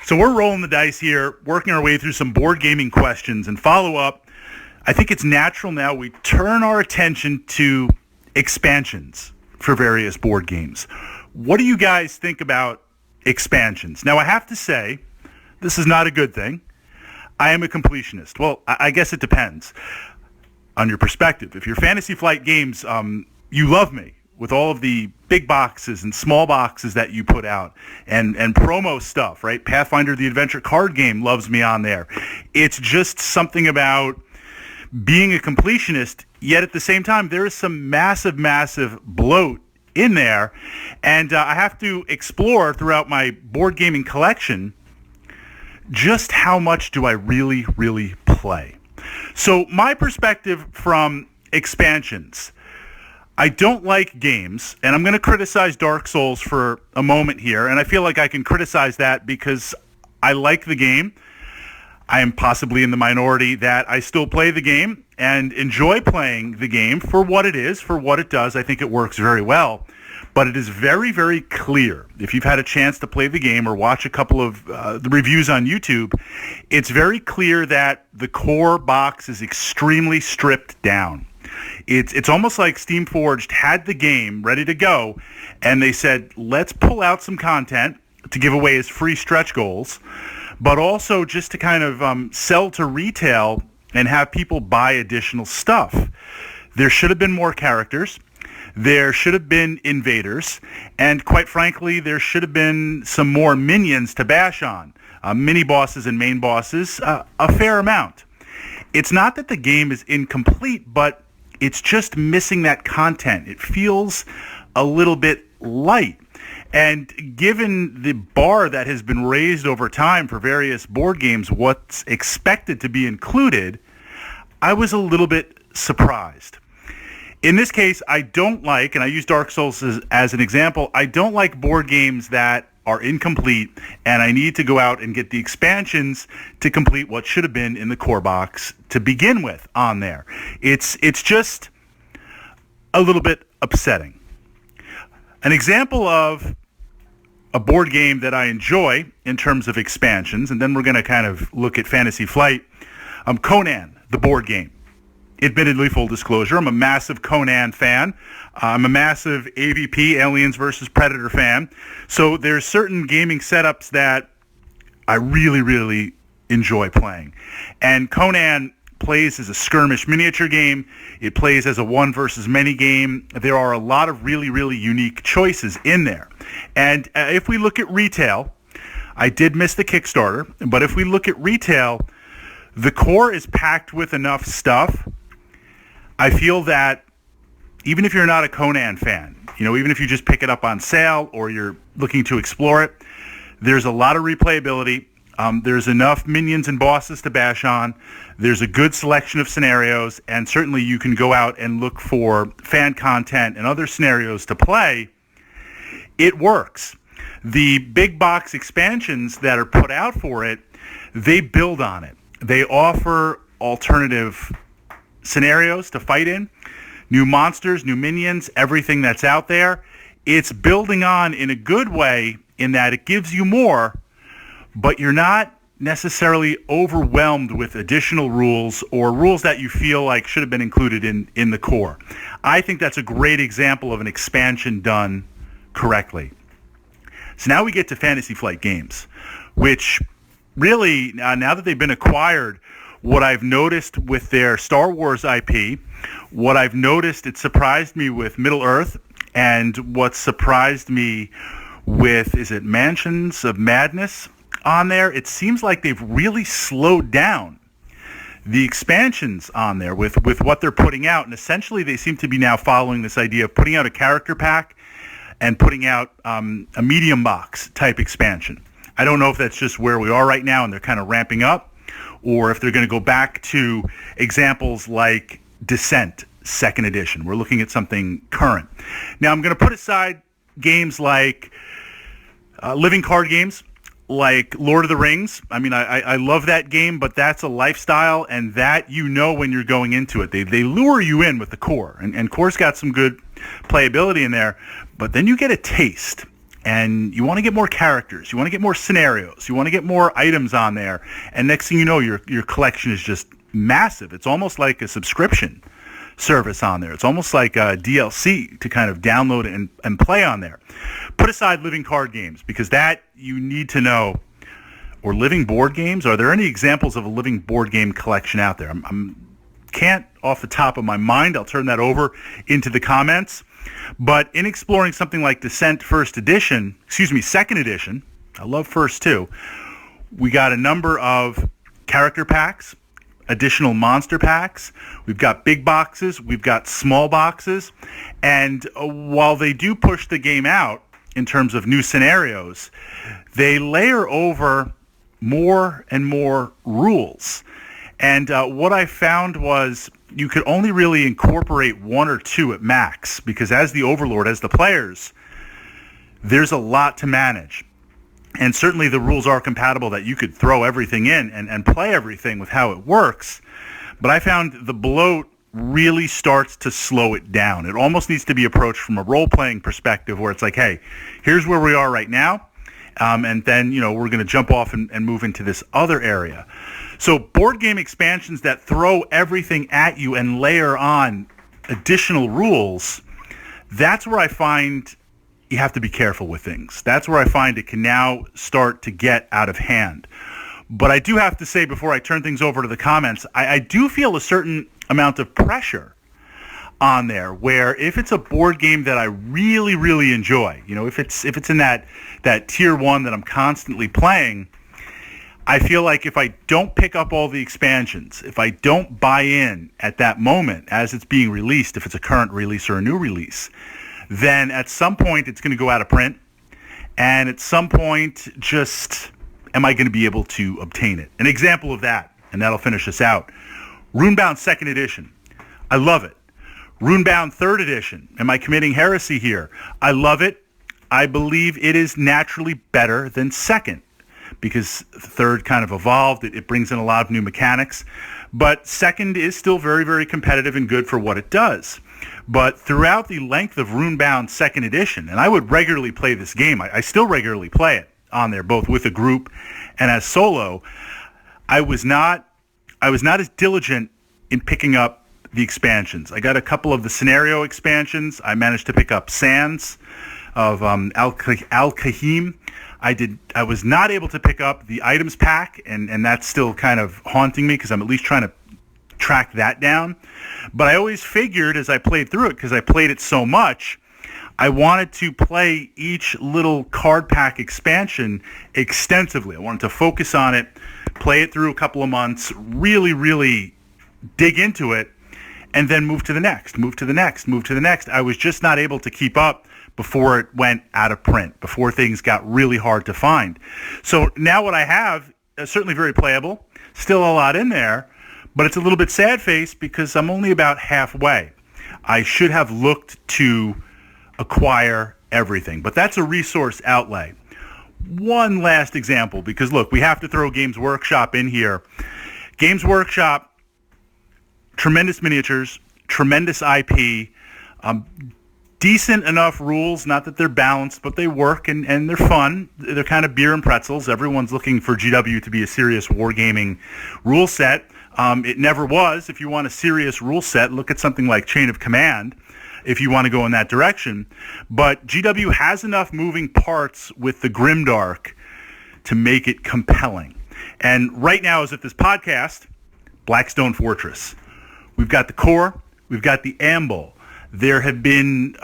So we're rolling the dice here, working our way through some board gaming questions and follow-up. I think it's natural now we turn our attention to expansions for various board games. What do you guys think about expansions? Now, I have to say, this is not a good thing. I am a completionist. Well, I guess it depends on your perspective. If you're Fantasy Flight Games, you love me with all of the big boxes and small boxes that you put out and promo stuff, right? Pathfinder the Adventure card game loves me on there. It's just something about being a completionist, yet at the same time, there is some massive, massive bloat in there. And I have to explore throughout my board gaming collection just how much do I really, really play. So my perspective from expansions, I don't like games, and I'm going to criticize Dark Souls for a moment here, and I feel like I can criticize that because I like the game. I am possibly in the minority that I still play the game and enjoy playing the game for what it is, for what it does. I think it works very well. But it is very, very clear, if you've had a chance to play the game or watch a couple of the reviews on YouTube, it's very clear that the core box is extremely stripped down. It's almost like Steamforged had the game ready to go, and they said, let's pull out some content to give away as free stretch goals, but also just to kind of sell to retail and have people buy additional stuff. There should have been more characters. There should have been invaders, and quite frankly, there should have been some more minions to bash on, mini bosses and main bosses, a fair amount. It's not that the game is incomplete, but it's just missing that content. It feels a little bit light. And given the bar that has been raised over time for various board games, what's expected to be included, I was a little bit surprised. In this case, I don't like, and I use Dark Souls as an example, I don't like board games that are incomplete, and I need to go out and get the expansions to complete what should have been in the core box to begin with on there. It's just a little bit upsetting. An example of a board game that I enjoy in terms of expansions, and then we're going to kind of look at Fantasy Flight, Conan, the board game. Admittedly, full disclosure, I'm a massive Conan fan. I'm a massive AVP, Aliens vs. Predator fan. So there's certain gaming setups that I really, really enjoy playing. And Conan plays as a skirmish miniature game. It plays as a one versus many game. There are a lot of really, really unique choices in there. And if we look at retail, I did miss the Kickstarter, but if we look at retail, the core is packed with enough stuff. I feel that even if you're not a Conan fan, even if you just pick it up on sale or you're looking to explore it, there's a lot of replayability. There's enough minions and bosses to bash on. There's a good selection of scenarios, and certainly you can go out and look for fan content and other scenarios to play. It works. The big box expansions that are put out for it, they build on it. They offer alternative scenarios to fight in, new monsters, new minions, everything that's out there. It's building on in a good way in that it gives you more, but you're not necessarily overwhelmed with additional rules or rules that you feel like should have been included in the core. I think that's a great example of an expansion done correctly. So now we get to Fantasy Flight Games, which really, now that they've been acquired, what I've noticed with their Star Wars IP, what I've noticed, it surprised me with Middle-earth, and what surprised me with, is it Mansions of Madness on there? It seems like they've really slowed down the expansions on there with what they're putting out, and essentially they seem to be now following this idea of putting out a character pack and putting out a medium box type expansion. I don't know if that's just where we are right now and they're kind of ramping up, or if they're going to go back to examples like Descent, 2nd edition. We're looking at something current. Now, I'm going to put aside games like living card games, like Lord of the Rings. I mean, I love that game, but that's a lifestyle, and that when you're going into it. They lure you in with the core, and core's got some good playability in there, but then you get a taste. and you want to get more characters, you want to get more scenarios, you want to get more items on there, and next thing you know, your collection is just massive. It's almost like a subscription service on there. It's almost like a DLC to kind of download and play on there. Put aside living card games, because that you need to know, or living board games. Are there any examples of a living board game collection out there? Can't off the top of my mind. I'll turn that over into the comments. But in exploring something like Descent Second Edition, I love First too, we got a number of character packs, additional monster packs. We've got big boxes, we've got small boxes, and while they do push the game out in terms of new scenarios, they layer over more and more rules. And what I found was you could only really incorporate one or two at max, because as the overlord, as the players, there's a lot to manage. And certainly the rules are compatible that you could throw everything in and play everything with how it works. But I found the bloat really starts to slow it down. It almost needs to be approached from a role-playing perspective where it's like, hey, here's where we are right now. And then, we're going to jump off and move into this other area. So board game expansions that throw everything at you and layer on additional rules, that's where I find you have to be careful with things. That's where I find it can now start to get out of hand. But I do have to say, before I turn things over to the comments, I do feel a certain amount of pressure on there, where if it's a board game that I really, really enjoy, if it's in that tier 1 that I'm constantly playing, I feel like if I don't pick up all the expansions, if I don't buy in at that moment as it's being released, if it's a current release or a new release, then at some point it's going to go out of print, and at some point just am I going to be able to obtain it? An example of that, and that'll finish us out, Runebound 2nd Edition. I love it. Runebound 3rd Edition. Am I committing heresy here? I love it. I believe it is naturally better than 2nd, because 3rd kind of evolved. It brings in a lot of new mechanics. But 2nd is still very, very competitive and good for what it does. But throughout the length of Runebound 2nd Edition, and I would regularly play this game, I still regularly play it on there, both with a group and as solo, I was not as diligent in picking up the expansions. I got a couple of the scenario expansions. I managed to pick up Sands of Al-Kahim. I was not able to pick up the items pack, and that's still kind of haunting me because I'm at least trying to track that down. But I always figured as I played through it, because I played it so much, I wanted to play each little card pack expansion extensively. I wanted to focus on it, play it through a couple of months, really, really dig into it, and then move to the next. I was just not able to keep up before it went out of print, before things got really hard to find. So now what I have is certainly very playable, still a lot in there, but it's a little bit sad-faced because I'm only about halfway. I should have looked to acquire everything, but that's a resource outlay. One last example, because look, we have to throw Games Workshop in here. Games Workshop, tremendous miniatures, tremendous IP, decent enough rules, not that they're balanced, but they work and they're fun. They're kind of beer and pretzels. Everyone's looking for GW to be a serious wargaming rule set. It never was. If you want a serious rule set, look at something like Chain of Command if you want to go in that direction. But GW has enough moving parts with the Grimdark to make it compelling. And right now, as of this podcast, Blackstone Fortress. We've got the core. We've got the amble. There have been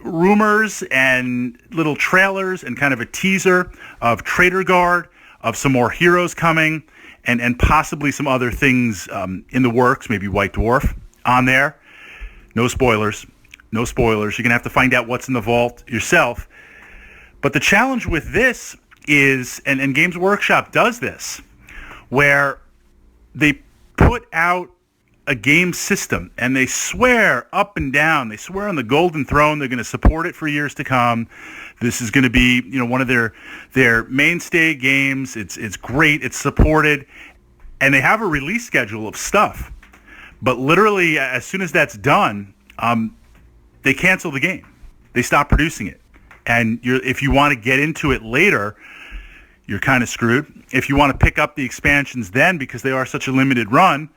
rumors and little trailers and kind of a teaser of Traitor Guard, of some more heroes coming, and possibly some other things in the works, maybe White Dwarf on there. No spoilers. No spoilers. You're going to have to find out what's in the vault yourself. But the challenge with this is, and Games Workshop does this, where they put out a game system and they swear up and down, they swear on the golden throne they're going to support it for years to come. This is going to be, one of their mainstay games. It's great. It's supported. And they have a release schedule of stuff. But literally, as soon as that's done, they cancel the game. They stop producing it. And if you want to get into it later, you're kind of screwed. If you want to pick up the expansions then, because they are such a limited run,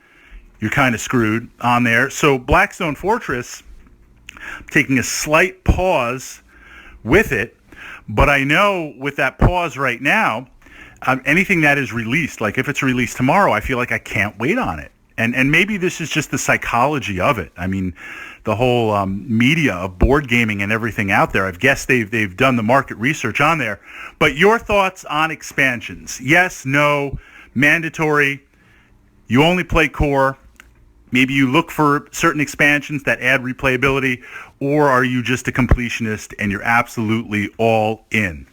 you're kind of screwed on there. So Blackstone Fortress, taking a slight pause with it, but I know with that pause right now, anything that is released, like if it's released tomorrow, I feel like I can't wait on it. And maybe this is just the psychology of it. I mean, the whole media of board gaming and everything out there, I guess they've done the market research on there. But your thoughts on expansions? Yes, no, mandatory, you only play core, maybe you look for certain expansions that add replayability, or are you just a completionist and you're absolutely all in?